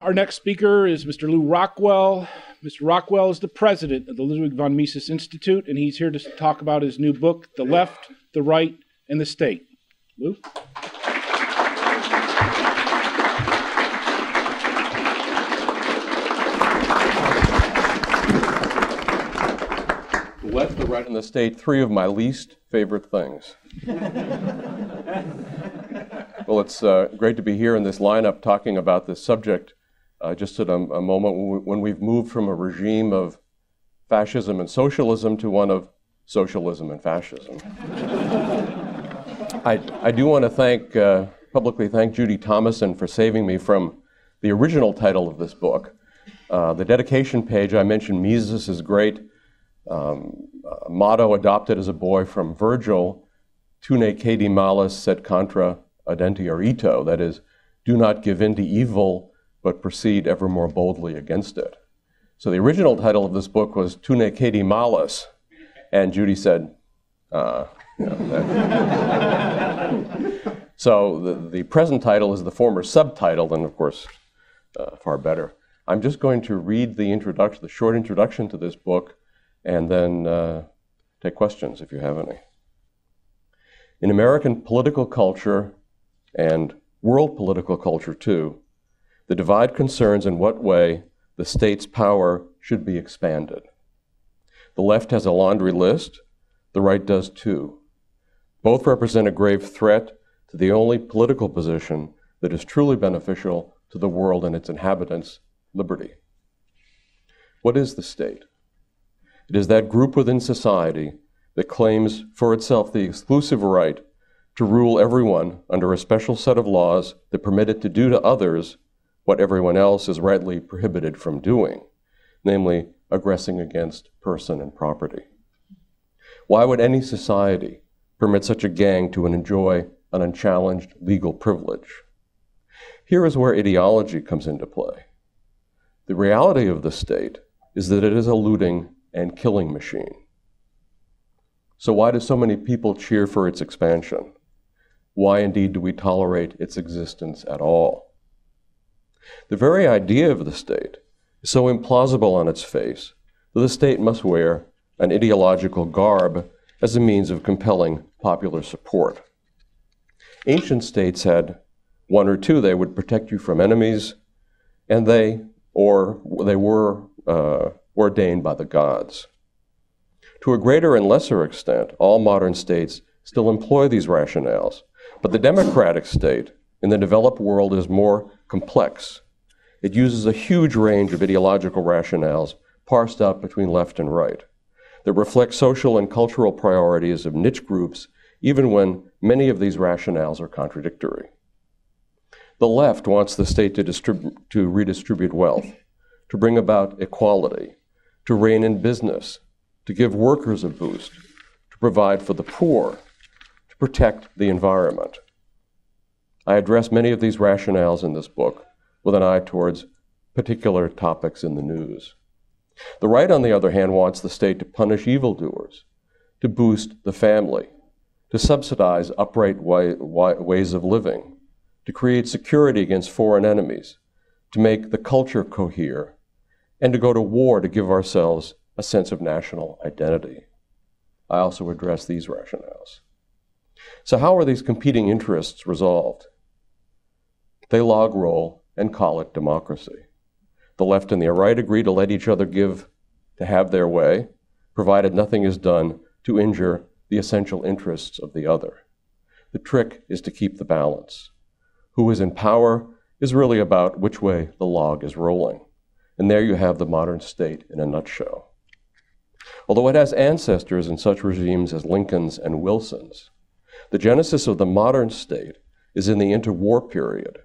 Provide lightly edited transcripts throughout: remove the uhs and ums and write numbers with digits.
Our next speaker is Mr. Lou Rockwell. Mr. Rockwell is the president of the Ludwig von Mises Institute, and he's here to talk about his new book, The Left, the Right, and the State. Lou? The left, the right, and the state, three of my least favorite things. Well, it's great to be here in this lineup talking about this subject just at a moment when we've moved from a regime of fascism and socialism to one of socialism and fascism. I do want to publicly thank Judy Thomason for saving me from the original title of this book. The dedication page, I mentioned Mises is great. A motto adopted as a boy from Virgil, "Tune cedi malis sed contra adentior ito," that is, do not give in to evil, but proceed ever more boldly against it. So the original title of this book was "Tune cedi malis," and Judy said, So the present title is the former subtitle, and of course, far better. I'm just going to read the short introduction to this book, and then take questions if you have any. In American political culture, and world political culture too, the divide concerns in what way the state's power should be expanded. The left has a laundry list, the right does too. Both represent a grave threat to the only political position that is truly beneficial to the world and its inhabitants, liberty. What is the state? It is that group within society that claims for itself the exclusive right to rule everyone under a special set of laws that permit it to do to others what everyone else is rightly prohibited from doing, namely aggressing against person and property. Why would any society permit such a gang to enjoy an unchallenged legal privilege? Here is where ideology comes into play. The reality of the state is that it is a looting and killing machine. So why do so many people cheer for its expansion? Why indeed do we tolerate its existence at all? The very idea of the state is so implausible on its face that the state must wear an ideological garb as a means of compelling popular support. Ancient states had one or two. They would protect you from enemies, and they were ordained by the gods. To a greater and lesser extent, all modern states still employ these rationales, but the democratic state in the developed world is more complex. It uses a huge range of ideological rationales parsed out between left and right that reflect social and cultural priorities of niche groups, even when many of these rationales are contradictory. The left wants the state to redistribute wealth, to bring about equality, to rein in business, to give workers a boost, to provide for the poor, to protect the environment. I address many of these rationales in this book with an eye towards particular topics in the news. The right, on the other hand, wants the state to punish evildoers, to boost the family, to subsidize upright ways of living, to create security against foreign enemies, to make the culture cohere, and to go to war to give ourselves a sense of national identity. I also address these rationales. So how are these competing interests resolved? They log roll and call it democracy. The left and the right agree to let each other to have their way, provided nothing is done to injure the essential interests of the other. The trick is to keep the balance. Who is in power is really about which way the log is rolling. And there you have the modern state in a nutshell. Although it has ancestors in such regimes as Lincoln's and Wilson's, the genesis of the modern state is in the interwar period,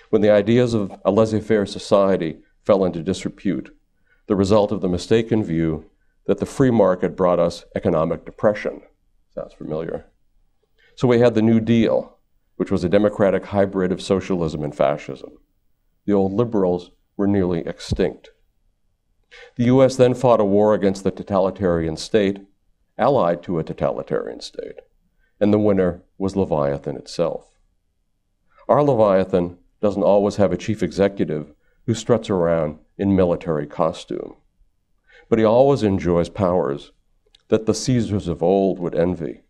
when the ideas of a laissez-faire society fell into disrepute, the result of the mistaken view that the free market brought us economic depression. Sounds familiar. So we had the New Deal, which was a democratic hybrid of socialism and fascism. The old liberals were nearly extinct. The US then fought a war against the totalitarian state, allied to a totalitarian state, and the winner was Leviathan itself. Our Leviathan doesn't always have a chief executive who struts around in military costume. But he always enjoys powers that the Caesars of old would envy.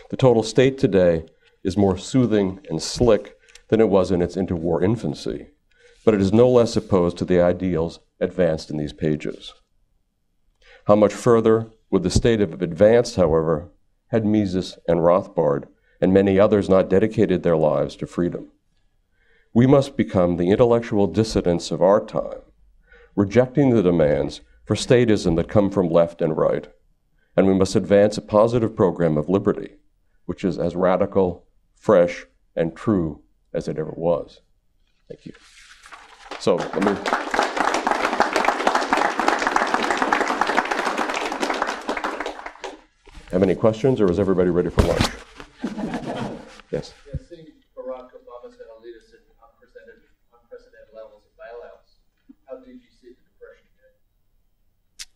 The total state today is more soothing and slick than it was in its interwar infancy, but it is no less opposed to the ideals advanced in these pages. How much further would the state have advanced, however, had Mises and Rothbard and many others not dedicated their lives to freedom? We must become the intellectual dissidents of our time, rejecting the demands for statism that come from left and right, and we must advance a positive program of liberty, which is as radical, fresh, and true as it ever was. Thank you. So let me... Have any questions, or is everybody ready for lunch? Yes? Yeah, seeing Barack Obama's going to lead us in unprecedented levels of bailouts, how did you see the Depression hit?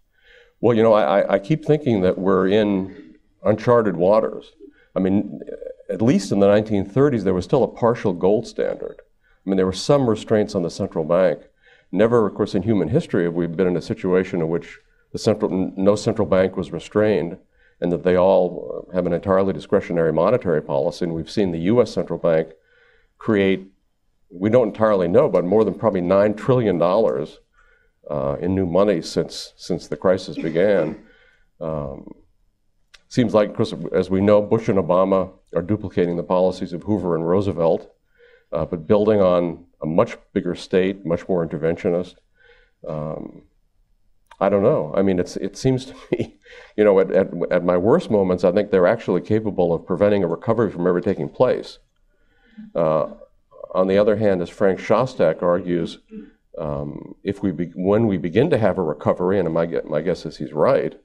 Well, you know, I keep thinking that we're in uncharted waters. I mean, at least in the 1930s, there was still a partial gold standard. I mean, there were some restraints on the central bank. Never, of course, in human history have we been in a situation in which no central bank was restrained, and that they all have an entirely discretionary monetary policy. And we've seen the U.S. central bank create, we don't entirely know, but more than probably $9 trillion in new money since the crisis began. Seems like, of course, as we know, Bush and Obama are duplicating the policies of Hoover and Roosevelt, but building on a much bigger state, much more interventionist. I don't know. I mean, it seems to me, you know, at my worst moments, I think they're actually capable of preventing a recovery from ever taking place. On the other hand, as Frank Shostak argues, when we begin to have a recovery, and my guess is he's right,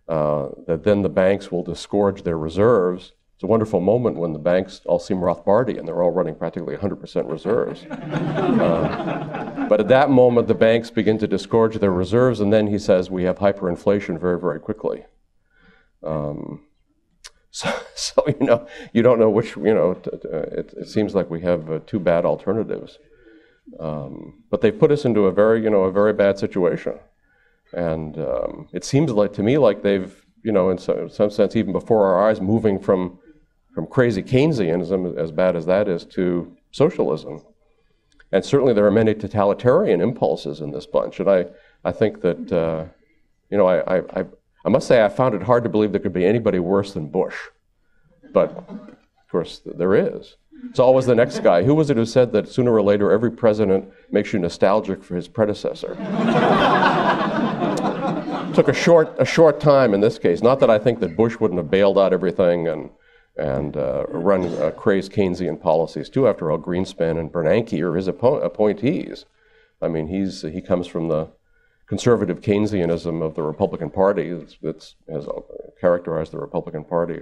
that then the banks will disgorge their reserves. It's a wonderful moment when the banks all seem Rothbardian. They're all running practically 100% reserves. But at that moment, the banks begin to disgorge their reserves, and then he says we have hyperinflation very, very quickly. So you know, you don't know which, you know, it seems like we have two bad alternatives. But they've put us into a very bad situation. And it seems like, to me, like they've, you know, in some sense, even before our eyes, moving from crazy Keynesianism, as bad as that is, to socialism. And certainly there are many totalitarian impulses in this bunch. And I think that, you know, I must say I found it hard to believe there could be anybody worse than Bush. But, of course, there is. It's always the next guy. Who was it who said that sooner or later every president makes you nostalgic for his predecessor? Took a short time in this case. Not that I think that Bush wouldn't have bailed out everything and run crazed Keynesian policies too. After all, Greenspan and Bernanke are his appointees. I mean, he comes from the conservative Keynesianism of the Republican Party that has characterized the Republican Party,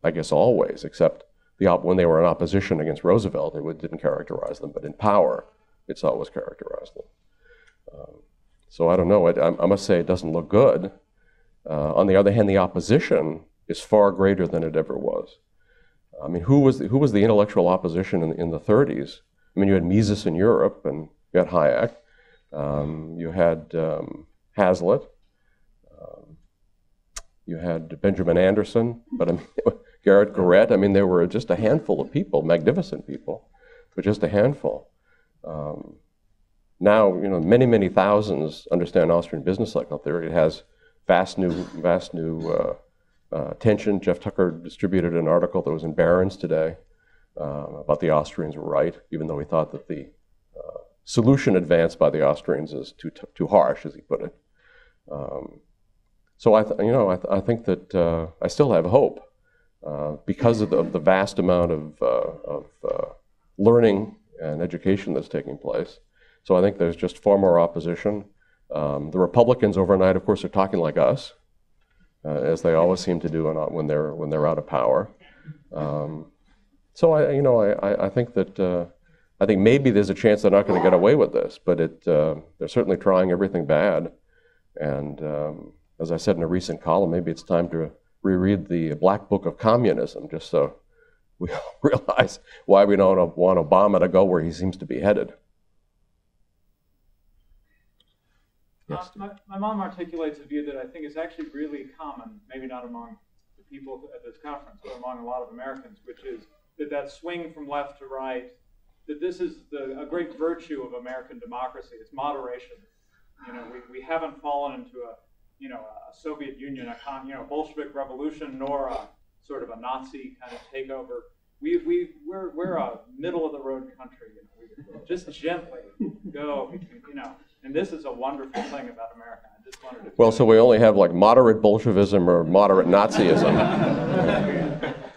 I guess always, except when they were in opposition against Roosevelt, it didn't characterize them, but in power, it's always characterized them. So I don't know. I must say it doesn't look good. On the other hand, the opposition is far greater than it ever was. I mean, who was the intellectual opposition in the 30s? I mean, you had Mises in Europe, and you had Hayek. You had Hazlitt. You had Benjamin Anderson. But I mean, Garrett Garrett. I mean, there were just a handful of people, magnificent people, but just a handful. Now, you know, many thousands understand Austrian business cycle theory. It has vast new attention. Jeff Tucker distributed an article that was in Barron's today about the Austrians were right, even though he thought that the solution advanced by the Austrians is too harsh, as he put it. So I think that I still have hope because of the vast amount of learning and education that's taking place. So I think there's just far more opposition. The Republicans overnight, of course, are talking like us, as they always seem to do when they're out of power. So I think that I think maybe there's a chance they're not going to get away with this, but they're certainly trying everything bad. And as I said in a recent column, maybe it's time to reread the Black Book of Communism, just so we all realize why we don't want Obama to go where he seems to be headed. Yes. My mom articulates a view that I think is actually really common, maybe not among the people at this conference, but among a lot of Americans, which is that swing from left to right, that this is a great virtue of American democracy. It's moderation. We haven't fallen into a Soviet Union, a Bolshevik revolution, nor a sort of a Nazi kind of takeover. We're a middle of the road country. We just gently go, and this is a wonderful thing about America. I just wanted to. Well, so we only have like moderate Bolshevism or moderate Nazism.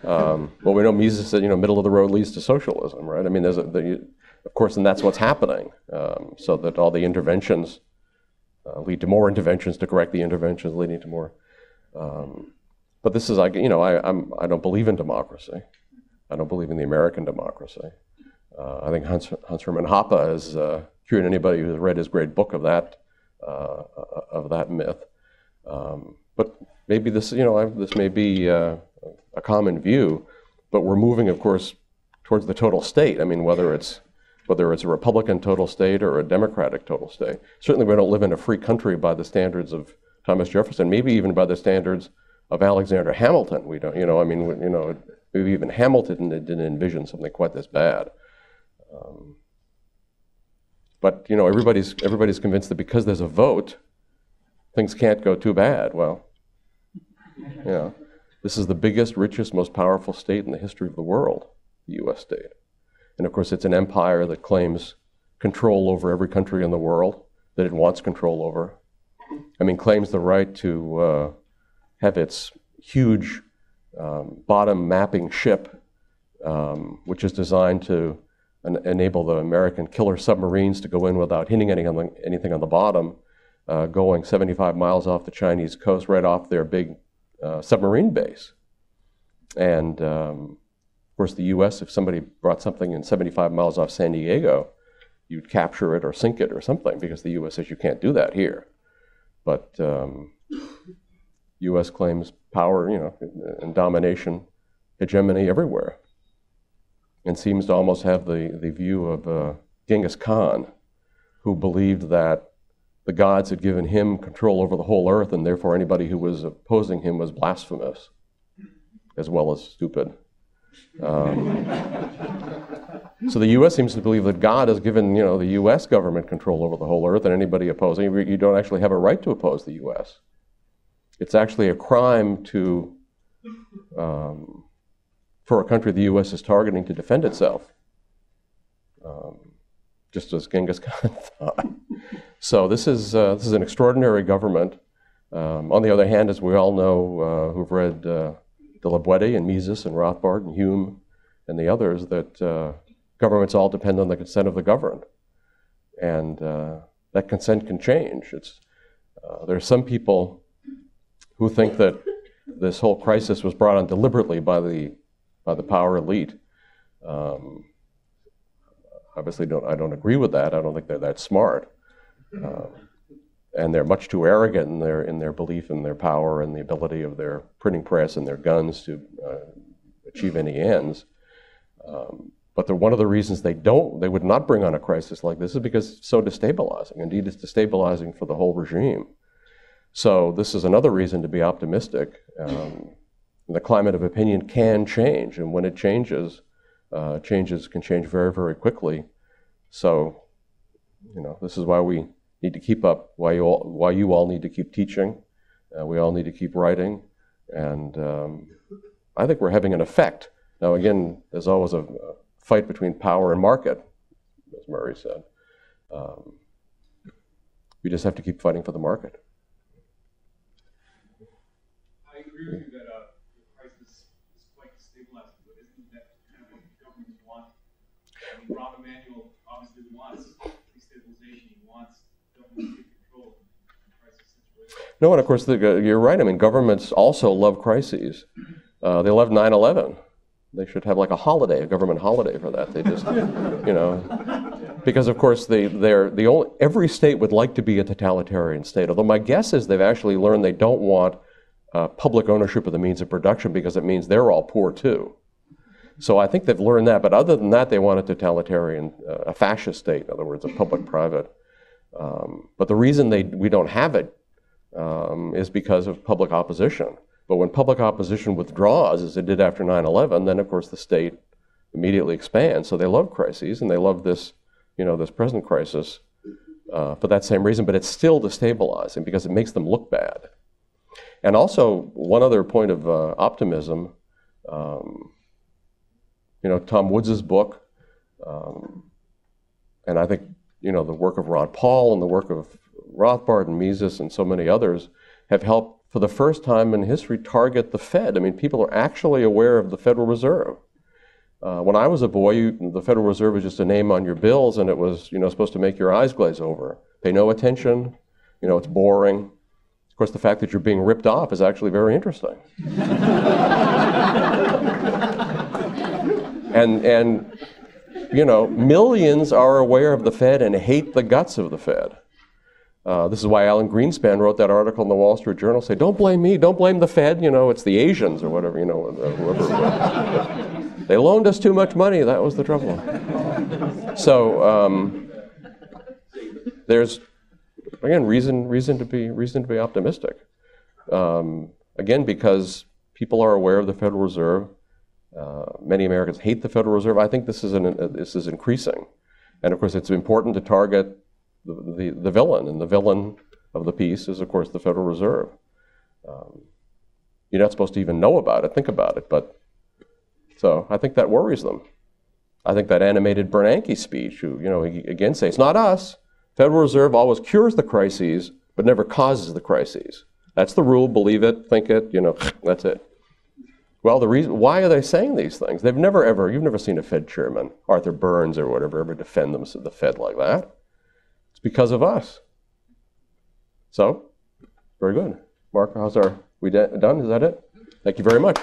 Well, we know Mises said, middle of the road leads to socialism, right? I mean, of course, and that's what's happening. So that all the interventions lead to more interventions to correct the interventions, leading to more. But this is like, I don't believe in democracy. I don't believe in the American democracy. I think Hans Hermann Hoppe is cured anybody who's read his great book of that myth. But maybe this may be a common view, but we're moving, of course, towards the total state. I mean, whether it's a Republican total state or a Democratic total state. Certainly, we don't live in a free country by the standards of Thomas Jefferson. Maybe even by the standards of Alexander Hamilton. We don't, maybe even Hamilton didn't envision something quite this bad. But everybody's convinced that because there's a vote, things can't go too bad. Well, this is the biggest, richest, most powerful state in the history of the world, the U.S. state. And of course, it's an empire that claims control over every country in the world that it wants control over. I mean, claims the right to have its huge bottom mapping ship, which is designed to enable the American killer submarines to go in without hitting anything on the bottom, going 75 miles off the Chinese coast, right off their big submarine base. And of course, the U.S., if somebody brought something in 75 miles off San Diego, you'd capture it or sink it or something, because the U.S. says you can't do that here. But U.S. claims power, and domination, hegemony everywhere, and seems to almost have the view of Genghis Khan, who believed that the gods had given him control over the whole earth, and therefore anybody who was opposing him was blasphemous, as well as stupid. So the U.S. seems to believe that God has given, the U.S. government control over the whole earth, and anybody opposing, you don't actually have a right to oppose the U.S. It's actually a crime to, for a country the U.S. is targeting to defend itself, just as Genghis Khan thought. So this is an extraordinary government. On the other hand, as we all know, who've read de la Boétie and Mises and Rothbard and Hume and the others, that governments all depend on the consent of the governed, and that consent can change. There are some people who think that this whole crisis was brought on deliberately by the power elite. Obviously, I don't agree with that. I don't think they're that smart, and they're much too arrogant in their belief in their power and the ability of their printing press and their guns to achieve any ends. But one of the reasons they would not bring on a crisis like this is because it's so destabilizing. Indeed, it's destabilizing for the whole regime. So this is another reason to be optimistic. The climate of opinion can change, and when it changes, can change very, very quickly. So, this is why we need to keep up, why you all need to keep teaching. We all need to keep writing, and I think we're having an effect. Now, again, there's always a fight between power and market, as Murray said. We just have to keep fighting for the market. I agree with you that the crisis is quite destabilizing, but isn't that kind of what governments want? I mean, Rahm Emanuel obviously wants destabilization. He wants government to take control in crisis situations. No, and of course, you're right. I mean, governments also love crises. They love 9/11. They should have like a government holiday for that. They just, because of course every state would like to be a totalitarian state. Although my guess is they've actually learned they don't want public ownership of the means of production, because it means they're all poor too. So I think they've learned that, but other than that, they want a totalitarian, a fascist state, in other words, a public-private. But the reason we don't have it is because of public opposition. But when public opposition withdraws, as it did after 9/11, then of course the state immediately expands. So they love crises, and they love this, this present crisis for that same reason. But it's still destabilizing because it makes them look bad. And also, one other point of optimism, Tom Woods' book, and I think, the work of Ron Paul and the work of Rothbard and Mises and so many others have helped, for the first time in history, target the Fed. I mean, people are actually aware of the Federal Reserve. When I was a boy, the Federal Reserve was just a name on your bills, and it was, supposed to make your eyes glaze over. Pay no attention, it's boring. Of course, the fact that you're being ripped off is actually very interesting. And millions are aware of the Fed and hate the guts of the Fed. This is why Alan Greenspan wrote that article in the Wall Street Journal saying, don't blame me, don't blame the Fed, it's the Asians or whatever, whoever. They loaned us too much money, that was the trouble. So there's, again, reason to be optimistic. Again, because people are aware of the Federal Reserve. Many Americans hate the Federal Reserve. I think this is increasing. And of course, it's important to target the villain, and the villain of the piece is, of course, the Federal Reserve. You're not supposed to even know about it, think about it, so I think that worries them. I think that animated Bernanke speech, who, he again says, it's not us. Federal Reserve always cures the crises, but never causes the crises. That's the rule, believe it, think it, that's it. Well, the reason, why are they saying these things? You've never seen a Fed chairman, Arthur Burns or whatever, ever defend the Fed like that. It's because of us. So, very good. Mark, we done? Is that it? Thank you very much.